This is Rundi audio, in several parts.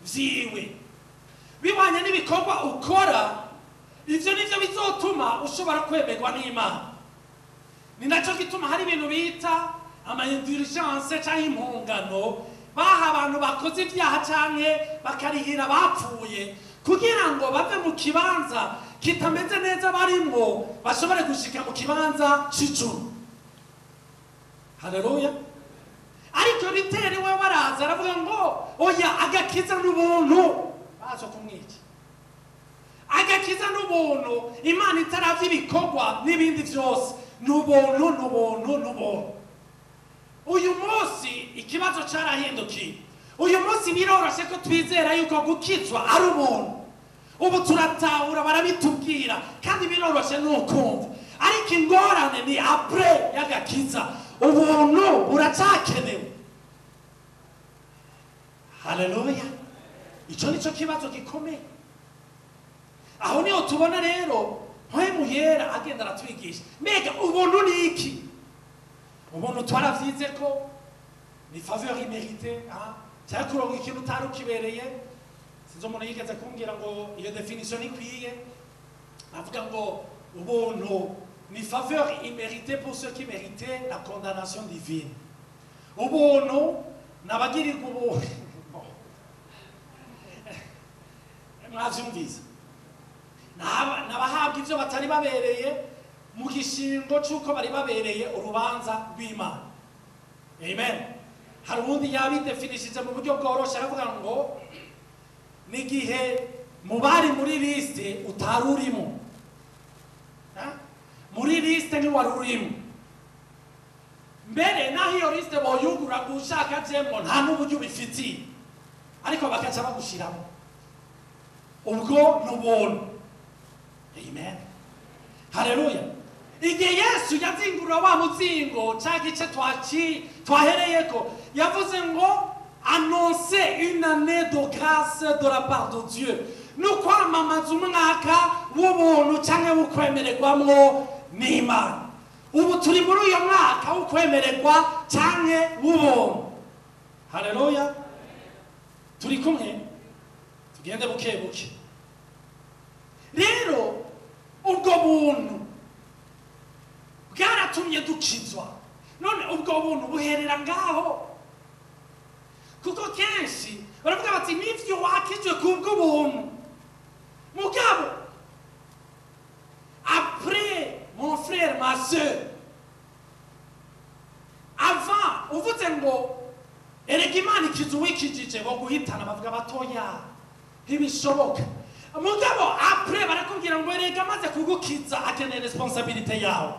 vyiwe bibanye n'ibikorwa ukora. Ivyo nivyo bizotuma ushobora kwemerwa n'Imana. Ni naco gituma hari ibintu bita ama-indulgence canke impongano baha abantu bakoze ivyaha canke bakarihira bapfuye kugira ngo bave mu kibanza kitameze neza barimwo bashobore gushika mu kibanza c'ijuru. Haleluya. Ariko biteri we baraza aravuga ngo oya, agakiza n'ubuntu. Bazo kumwica. Agakiza n'ubuntu, Imana itaravye ibikorwa n'ibindi vyose. N'ubuntu. Uyu munsi ikibazo carahindukiye. Uyu munsi biroroshe ko twizera yuko gukizwa ari ubuntu. Ubu turatahura barabitubwira kandi biroroshe n'ukumva. Ariko ingorane ni après y'agakiza. Ubuntu buracakenewe. Haleluya. Ico nico kibazo gikomeye. Aho niho tubona rero Mpwemu Yera agenda aratwigisha. Mbega ubuntu ni iki? Ubuntu twaravyize ko ni faveur imméritée, cyangwa kuronka ikintu utari ukibereye. Sinzi umuntu yigeze kumbwira ngo iyo definition ikwiye. Avuga ngo ubuntu ni faveur imméritée pour ceux qui méritaient la condamnation divine. Ubuntu nabagirirwa ubuntu. Mwavyumvise. Nabahabwa ivyo batari babereye mu gishingo c'uko bari babereye urubanza rw'Imana. Amen. Hari ubundi yabidefinishije mu buryo bworoshe aravuga ngo n'igihe mu bari muri liste utari urimo. Muri liste ni wari urimo. Mbere naho iyo liste boyugura gushaka jemmo nta n'uburyo bifitiye. Ariko bakaca bagushiramo. Ubwo n'ubuntu. Amen. Haleluya. Igihe Yesu yazingurura wa muzingo ca gice twahereyeko yavuze ngo annoncer une année de grâce de la part de Dieu. Nukwamamaza umwaka w'ubuntu canke w'ukwemererwamwo n'Imana. Ubu turi muri uyo mwaka w'ukwemererwa canke w'ubuntu. Haleluya. Turi kumwe. Tugende buke buke. Rero ubwo buntu bwaratumye dukizwa. None ubwo buntu buherera ngaho. Kuko kenshi baravuga bati nivyo wakijwe kubwo buntu. Mugabo après mon frère ma sœur, avant uvuze ngo erega Imana ikiza uwikijije bo guhitana bavuga batoya ntibishoboka. Mugabo après barakubwira ngo erega maze kugukiza akeneye responsabilité yawe.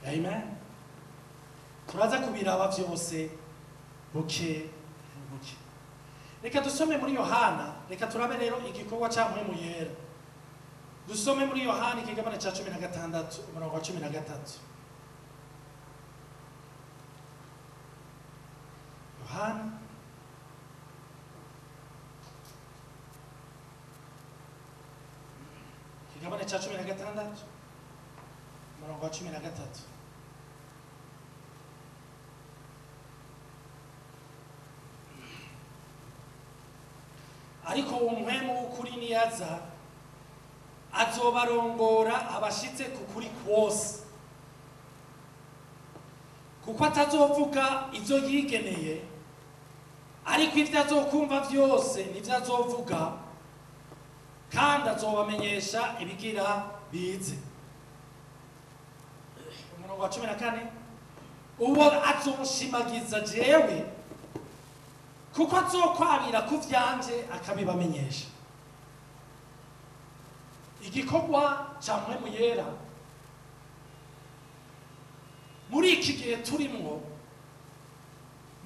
Amen. Turaza kubiraba vyose buke buke. Reka dusome muri Yohana, reka turabe rero igikorwa ca Mpwemu Yera. Dusome muri Yohana ikigabane ca 16 umurongo wa 13. Yohana ikigabane ca 16 umurongo wa 13. Ariko umwemu w'ukuri niyaza azobarongora abashitse ku kuri kwose, kuko atazovuga ivyo yigeneye, ariko ivyo azokumva vyose nivyo azovuga, kandi azobamenyesha ibigira bize. Umurongo wa 14, uwo azonshimagiza jewe, kuko azokwabira ku vyanje akabibamenyesha. Igikorwa ca Mpwemu Yera muri iki gihe turimwo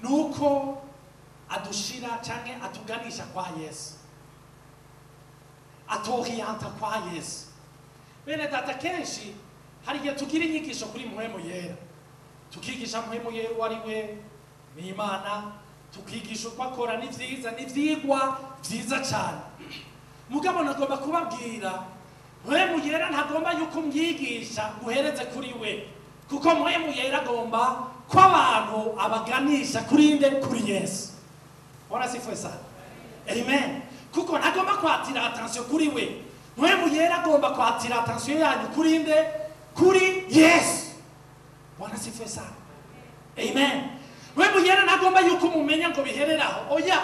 nuko adushira canke atuganisha kwa Yesu, atorienta kwa Yesu. Bene data, kenshi hari igihe tugira inyigisho kuri Mpwemu Yera, tukigisha Mpwemu Yera uwo ari we ni Imana, tukigisha uko akora n'ivyiza n'ivyigwa vyiza cane. Mugabo nagomba kubabwira Mpwemu Yera ntagomba yuko umyigisha uhereze kuri we, kuko Mpwemu Yera agomba ko abantu abaganisha kuri nde? Kuri Yesu. Bora sifuwe sana. amen. Kuko ntagomba kwatira attention kuri we, mpwemu yera agomba kwatira attention yanyu kuri nde? Kuri Yesu. Bwana sifiwe sana, amen. Mpwemu yera ntagomba yuko mumenya ngo bihereraho, oya.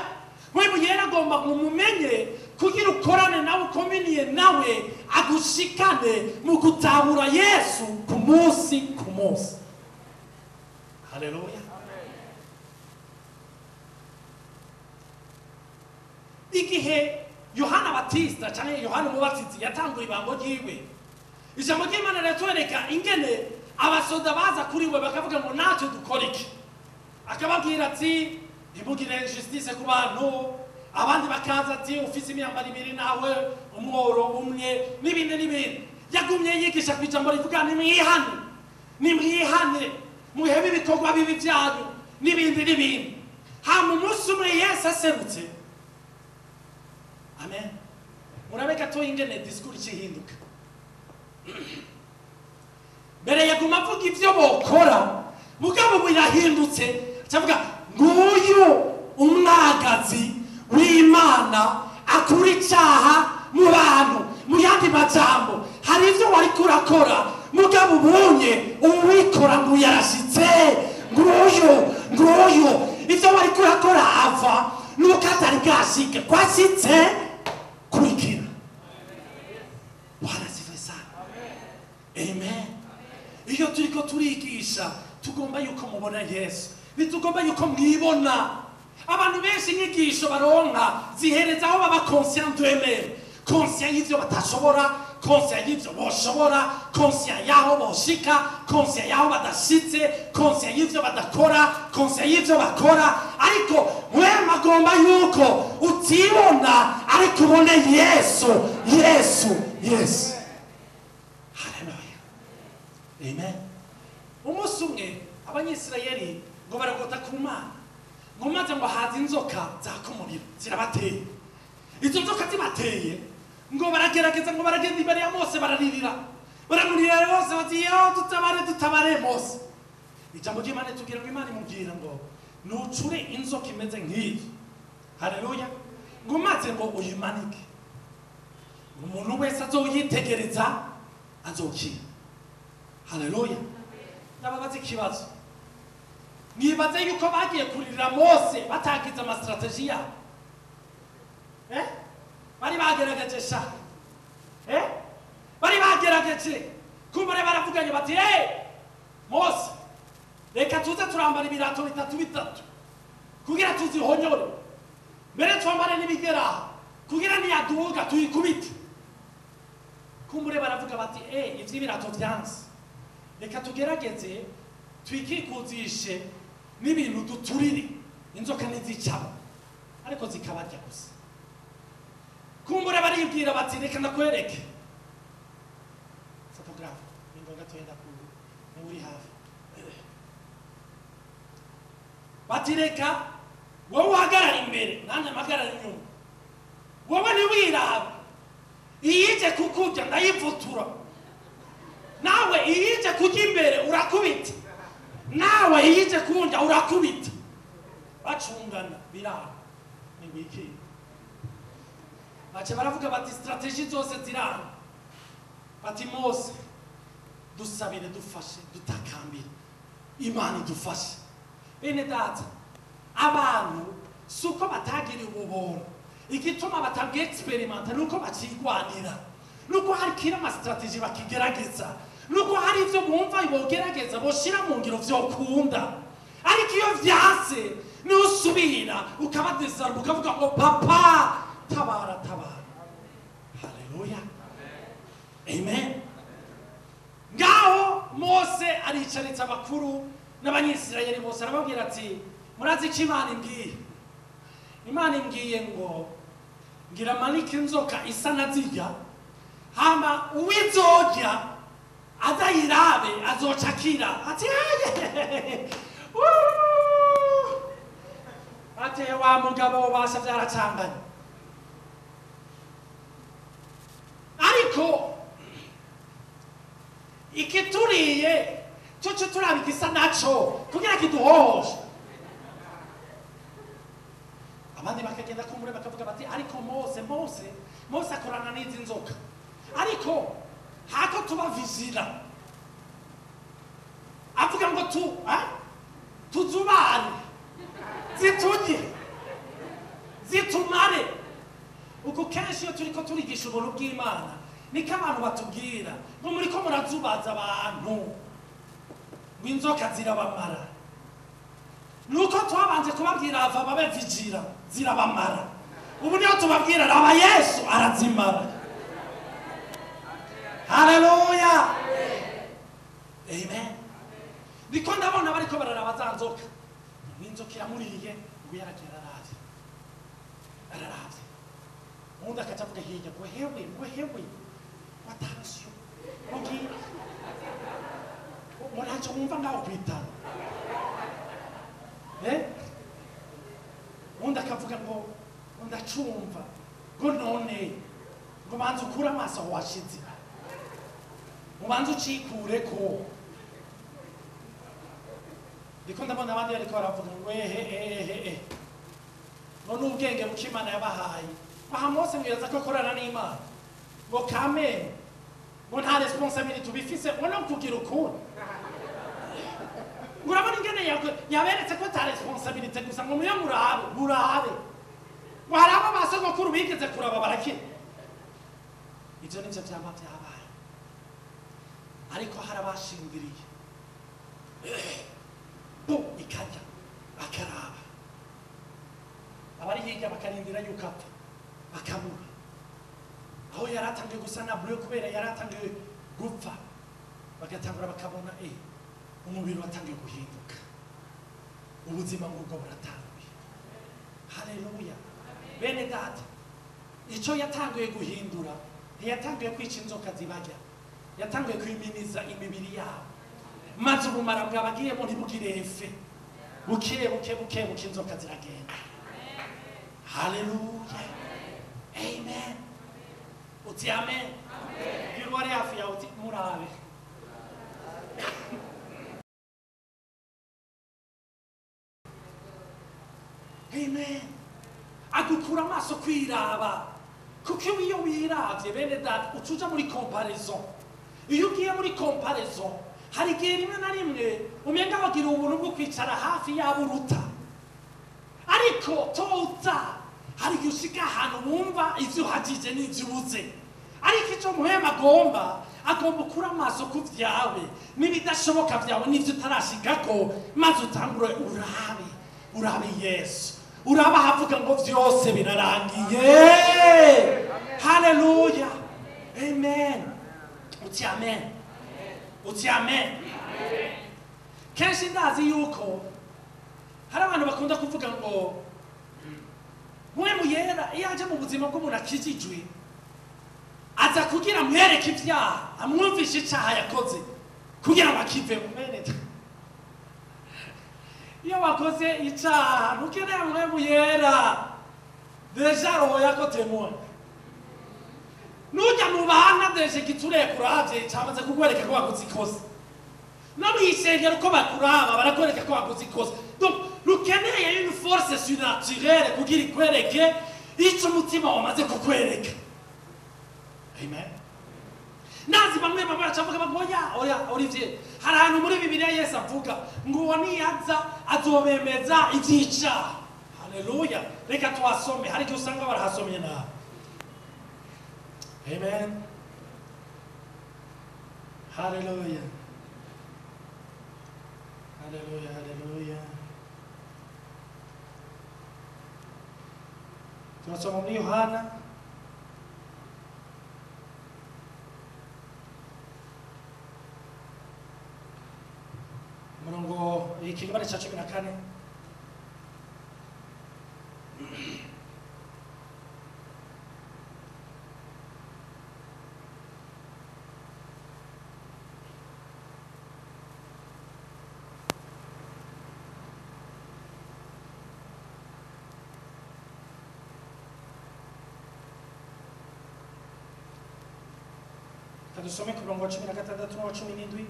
Mpwemu yera agomba mumenye kugira ukorane nawe, ukominiye nawe, agushikane mu gutahura Yesu ku munsi ku munsi. Haleluya. Igihe Yohana Batista cyangwa Yohana Umubatizi yatangura ibango ryiwe, ijambo ry'Imana riratwereka ingene abasoda baza kuri we bakavuga ngo natwe dukora iki. Akababwira ati ntimugire injustice ku bantu, abandi bakaza ati ufise imyambaro ibiri nawe umworo umwe n'ibindi n'ibindi. Yagumye yigisha ku ijambo rivuga nimwihane muhebe ibikorwa bibi byanyu n'ibindi n'ibindi. Hama umunsi umwe Yesu aserutse, amen, murabe gatoya ingene disikuru ihinduka. Mbere yaguma avuga ibyo bokora, mugabo birahindutse avuga nguyu umwagazi w'Imana akura icyaha mu bantu. Mu yandi majambo, hari ibyo wari kurakora mugabo ubonye uwikora ngo yarashitse, nguyu ibyo wari kurakora ava nuko atari bwashike kwashitse kurikira. Bwana sifiwe sana, amen. Iyo turiko turigisha tugomba yuko mubona Yesu, bitugomba yuko mwibona. Abantu benshi inyigisho baronka zihereza aho baba conscient d'eux-mêmes, conscient y'ivyo batashobora, conscient y'ivyo boshobora, conscient y'aho boshika, conscient y'aho badashitse, conscient y'ivyo badakora, conscient y'ivyo bakora. Ariko mwema agomba yuko utibona ariko ubone Yesu. Haleluya, amen. Umunsi umwe Abanyisirayeli ngo baragota ku Mana, ngo maze ngo haza inzoka zaka umuriro zirabateye. Izo nzoka zibateye ngo baragerageza, ngo baragenda imbere ya Mose bararirira, baramurira Mose bati yo tutabare Mose. Ijambo ry'Imana tugira ngo Imana imubwira ngo nucure inzoka imeze nk'iyi. Haleluya. Ngo maze ngo uyimanike, umuntu wese azoyitegereza azokira. Haleluya. Ndababaza ikibazo, nibaze yuko bagiye kuririra Mose batagize amastrategie yabo? Bari bagerageje sha, bari bagerageje kumbure baravuganye bati Mose reka tuze turambara ibirato bitatu kugira tuzihonyore, mbere twambare n'ibigera kugira niyaduga tuyikubite. Kumbure baravuga bati ivy'ibirato vyanse, reka tugerageze twikikuzishe n'ibintu duturire inzoka nizicamo ariko zikabarya gusa. Kumbure baribwira bati reka ndakwereke photographe ningoga toyenda ku uri hafi, bati reka wowe uhagarara imbere nanjye mpagarara inyuma, wowe ntiwirabe, iyije kukurya ndayivutura, nawe iyije kujya imbere urakubita, nawe iyije kundya urakubita. Bacungana birara ni wiki, bace baravuga bati strategie zose zirana. Bati Mose dusabire, dufashe, dutakambire Imana idufashe. Bene data, abantu suko batagiriye ububona, igituma batabwe experiment nuko bakigwanira, nuko hari kira ama strategie bakigerageza, nuko hari ivyo bumva ibogerageza boshira mu ngiro vyokunda. Ariko iyo vyase nusubira ukabadesarba ukavuga ngo papa tabara. Haleluya, amen. Ngaho Mose aricaritse abakuru n'Abanyisirayeli bose arababwira ati murazi iki Imana imbwiye? Imana imbwiye ngo ngira manike inzoka isa na zirya, hama uwizorya azayirabe azocakira. Ati ati wa mugabo basha byaracanganye. Ariko ikituriye cyo turabigisa naco kugira kiduhoshe. abandi bakagenda kumure bakavuga bati ariko Mose akorana n'izi nzoka, ariko hako tuba vizira avuga ngo tuzubane ziturye zitumare. Uko kenshi iyo turiko turigisha ubuntu bw'Imana niko abantu batubwira ngo muriko murazubaza abantu ngo inzoka zirabamara. Nuko twabanje kubabwira ava babe vijira zirabamara, ubu niyo tubabwira raba Yesu arazimara. Haleluya, amen. Niko ndabona bariko bararaba za nzoka, inzoka iramuriye ngo yarakera araravye undi akacavuga hirya ngo hewe watansiyo ngo ntacyo wumva ngaho kwitana, undi akavuga ngo ndacumva ngo none ngo banza ukure amaso aho washize, ubanza ucikureko. Ndiko ndabona abandi bariko baravuga ngo ngo n'ubwenge buke Imana yabahaye. Aha Mose mwibaza ko akorana n'Imana ngo kame ngo nta responsibility ubifise ngo no kugira ukuri. Urabona ingene yaberetse ko ta responsibility gusa ngo muyo murabe ngo hari abo basogokuru bigeze kuraba barakira. Ivyo nivyo vyama vyabaye, ariko hari abashingiriye ikajya bakaraba, abari hirya bakarindira yuko apfa bakamura. Aho yaratangiye gusa na bleu kubera yaratangiye gupfa, bagatangura bakabona umubiri watangiye guhinduka, ubuzima ngubwo buratanguye. Haleluya, bene data, icyo yatangiye guhindura ntiyatangiye kwica inzoka zibarya, yatangiye kwiminiza imibiri yabo, maze ubumara bwabagiyemo ntibugire efe, buke inzoka ziragenda. Haleluya, amen. Uti amen. Yurwari hafi yawe uti murabe. Amen. Agukura amaso kwiraba, kuko iyo wiravye bene data ucuja muri comparaison. Iyo ugiye muri comparaison hari igihe rimwe na rimwe umenga bagira ubuntu bwo kwicara hafi yabo uruta, ariko toza hari igihe ushika ahantu wumva ivyo uhagije n'ivyo ubuze. Ariko icyo muhema agomba ukura amaso ku vyawe n'ibidashoboka vyawe n'ivyo utarashikako, maze utangure urabe Yesu, uraba havuga ngo vyose birarangiye. Haleluya, amen. Uti amen. Uti amen. Kenshi ndazi yuko hari abantu bakunda kuvuga ngo mwe yera iyo aje mu buzima bw'umuntu akijijwe aza kugira mwereke ibyaha, amwumvishe icyaha yakoze kugira ngo akive mu mene. Iyo wakoze icyaha ntukeneye mwe yera deja roho yako temwa nujya mu bana deje gitureye kuravye cyamaze kugwereka ko wakoze ikosa, no mwisengero ko bakuraba barakwereka ko wakoze ikosa. Donc rukeneye une force surnaturelle kugira ikwereke icyo umutima wamaze kukwereka. Amen. Nazi bamwe bacavuga bagoya Olivier, hari ahantu muri Bibiliya Yesu avuga ngo uwo niyaza azobemeza ivyica. Haleluya, reka twasome, hari igihe usanga barahasomye nabi. Amen. Haleluya, haleluya, haleluya. Tunasoma muri Yohana murongo ikigabane cya 14. Dusome ku murongo wa 16 n'uwa 17.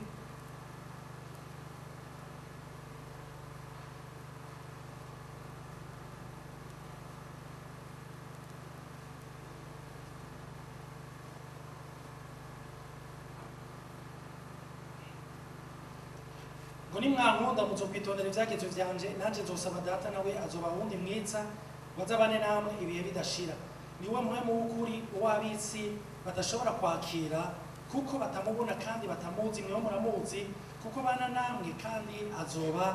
ngo nimwankunda muzokwitondera ivyagezwe vyanje nanje nzosaba data nawe azoba wundi mwiza bazabane namwe ibihe bidashira niwe mpwemu w'ukuri uw'ab'isi badashobora kwakira kuko batamubona kandi batamuzi mweho muramuzi kuko bana namwe kandi azoba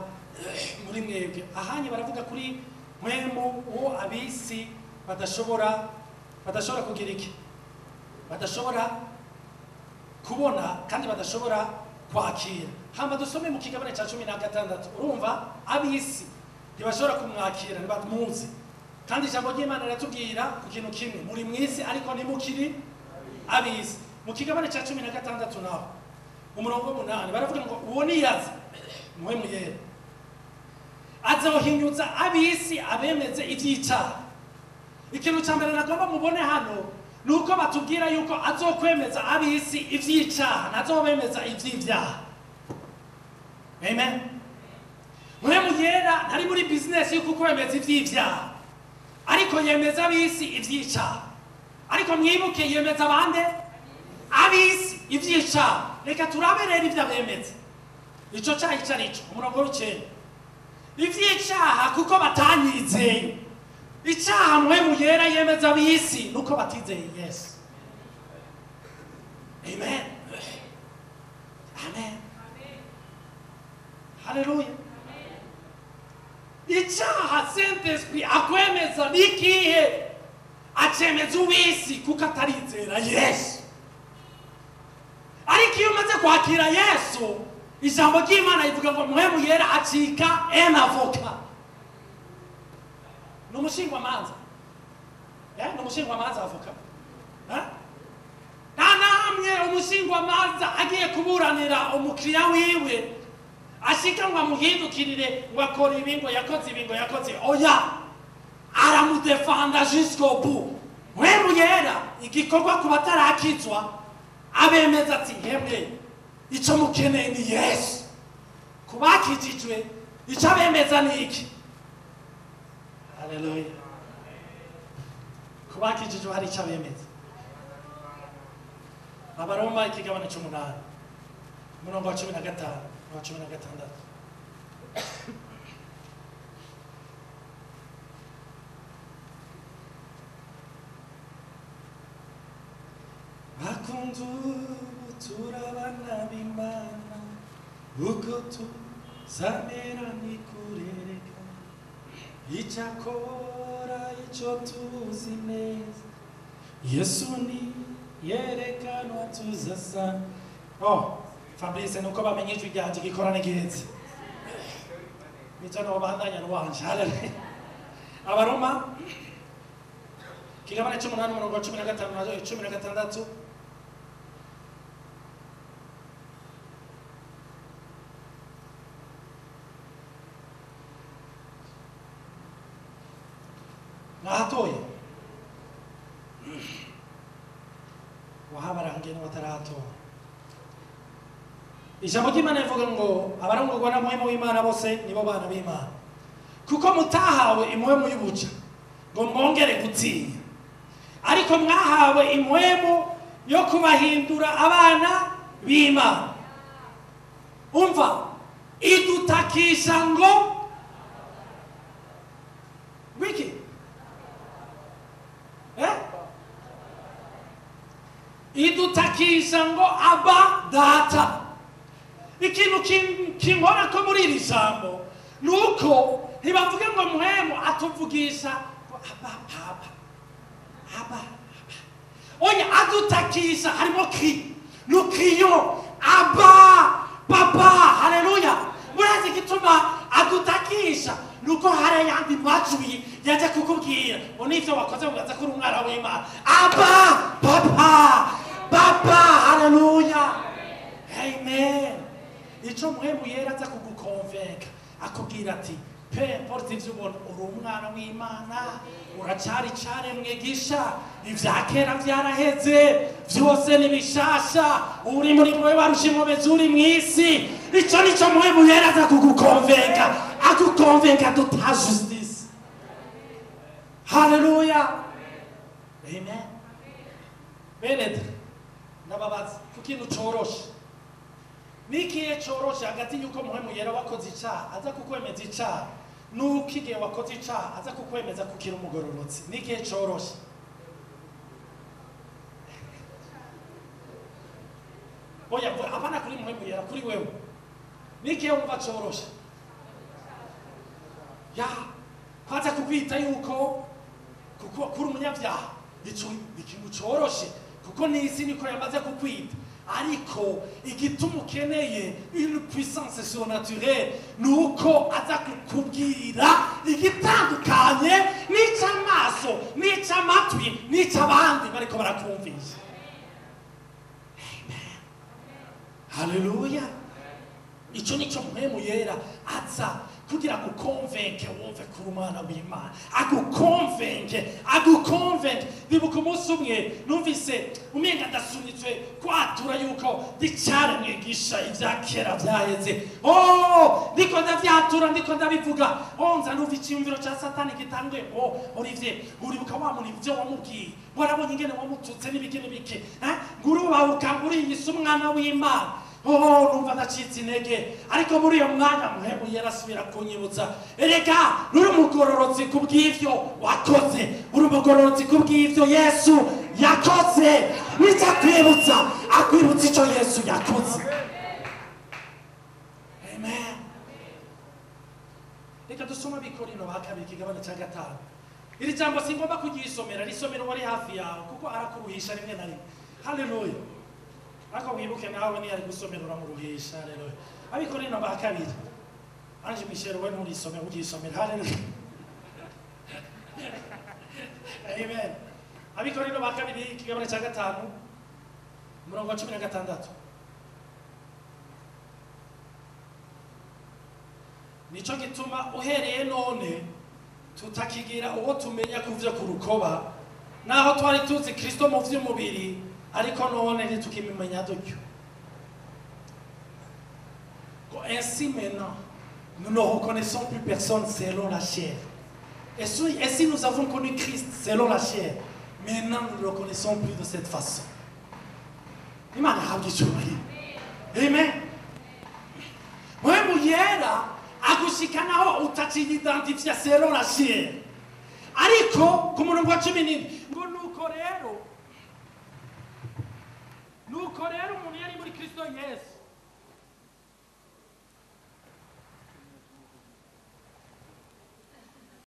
muri mwebwe. Ahanye baravuga kuri mpwemu uw'ab'isi badashobora kugira iki, badashobora kubona kandi badashobora kwakira. Hama dusome mu kigabane cya 16 urumva ab'isi ntibashobora kumwakira ntibamuzi kandi ijambo ry'Imana riratubwira ku kintu kimwe muri mwisi ariko ntimukiri ab'isi. Mu kigabane cya 16 naho umurongo 8 baravuga ngo uwo niyaza mpwemu yera azohinyuza ab'isi abemeze ivy'icyaha. Ikintu cya mbere nagomba mubone hano nuko batubwira yuko azokwemeza ab'isi ivy'icyaha nazobemeza ivy'ivyaha. Amen. Mpwemu yera ntari muri business yuko kwemeza ivy'ivyaha ariko yemeza ab'isi ivy'icyaha. Ariko mwibuke yemeza bande ab'isi ivy'icyaha. Reka turaberera ivyo abemeza ico cyaha icarico umurongo w'icenda ivy'icyaha kuko batanyizeye. Icyaha mpwemu yera yemeza ab'isi nuko batizeye Yesu. Amen. Amen. Haleluya. Icyaha Saint-Esprit akwemeza nikihe acemeza ubisi kuko atarizera Yesu. Ariko iyo umaze kwakira Yesu ijambo ry'Imana rivuga ngo mpwemu yera acika un avocat. N'umushingwamanza. N'umushingwamanza avocat. Nta namwe umushingwamanza agiye kuburanira umukiriya wiwe ashika ngo amuhindukirire ngo akora ibi ngo yakoze ibi ngo yakoze oya aramudefanda jusqu'au bout. Mpwemu yera igikorwa ku batarakizwa abemeza ati hemwe ico mukeneye ni Yesu. Kubakijijwe ico abemeza ni iki? Haleluya. Kubakijijwe hari ico abemeza. Abaroma ikigabane c'8 umurongo wa 15 wa 16 bakundu turabana b'Imana uko tuzamera ni kurereka icyakora icyo tuzi neza Yesu ni yerekanwa tuzasa. Fabrice nuko bamenye ijwi ryanje gikorane gihetse mitano bandanya n'uwanje. Haleluya. Abaroma kigabane c'8 umurongo wa 15 na 16 nahatoye wahabarangiye n'abataratora. Ijambo ry'Imana rivuga ngo abarongorwa na mpwemu w'Imana bose nibo bana b'Imana kuko mutahawe impwemu y'ubuja ngo mwongere gutinya ariko mwahawe impwemu yo kubahindura abana b'Imana. Umva idutakisha ngo wiki idutakisha ngo aba data. Ikintu kinkora ko muri iri jambo nuko ntibavuge ngo mpwemu atuvugisha aba oya adutakisha harimo nukiyo aba papa. Haleluya. Murazi gituma adutakisha nuko hari yandi majwi yaje kukubwira ngo nivyo wakoze ugaza kuri umwana w'Imana aba papa. Haleluya. Amen. Ico mpwemu yera aza kugukonvenka akubwira ati pe importe ivyo ubona uri umwana w'Imana uracari caremwe gisha ivya kera vyaraheze vyose ni bishasha uri muri mwe warushimobezi uri mw'isi. Ico nico mpwemu yera aza kugukonvenka akukonvenka de ta justice. Haleluya. Amen. Benedre nababazi ku kintu coroshe n'ikihe coroshe hagati y'uko muhemu yera wakoze icaha aza kukwemeza icaha n'uko igihe wakoze icaha aza kukwemeza kukira umugororotsi n'ikihe coroshe? Oya abana kuri muhemu yera kuri wewe n'ikihe wumva coroshe? Ya kwaza kukwita yuko kuko kuri umunyabyaha ikintu coroshe kuko n'isi niko yamaze kukwita, ariko igituma ukeneye une puissance surnaturelle nuko aza kukubwira igitandukanye n'ic'amaso n'ic'amatwi n'ic'abandi bariko barakumvisha. Amen, haleluya. Ico nico muhemu yera aza kugira ngo convaincre wumve kuri umwana w'Imana, aguconvaincre. Ndibuka umunsi umwe numvise umenga ndasunitswe kwatura yuko dicare mwigisha ivya kera vyaheze. Ndiko ndavyatura, ndiko ndabivuga, nza numva iciyumviro ca Satani gitanguye ngo Olivier, uribuka wa muntu ivyo wamubwiye, warabonye ingene wamututse n'ibiki n'ibiki, ngurubahuka nguriyise umwana w'Imana. Numva ndacitse intege, ariko muri iyo mwanya muhemu yarasubira kunyibutsa, erega uri umugororotsi kubw'ivyo wakoze, uri umugororotsi kubw'ivyo Yesu yakoze. Nico akwibutsa, akwibutsa ico Yesu yakoze. Amen. Reka dusoma Abikorino ba kabiri ikigabane ca 5. Iri jambo singomba kuryisomera, risomera wari hafi yawe kuko arakuruhisha rimwe na rimwe. Haleluya. Ako wibuke nawe ni ari gusomera uramuruhisha. Haleluya. Abikorino ba kabiri. Anje Michel we nturisomera ugisomera. Haleluya. Amen. Abikorino ba kabiri ikigabane ca 5 umurongo wa 16. Nico gituma uhereye none tutakigira uwo tumenya kuvyo kurukoba, naho twari tuzi Kristo mu vy'umubiri, ariko none ntitukimumenya dutyo. Ainsi maintenant, nous ne reconnaissons plus personne selon la chair. Et si nous avons connu Christ selon la chair, maintenant nous ne le reconnaissons plus de cette façon. Imana habwe icyubahiro. Amen. Muhemu yera agushikanaho utaciyidantifya selon la chair. Ariko ku murongo wa 17 ngo nuko rero umuntu yari muri Kristo Yesu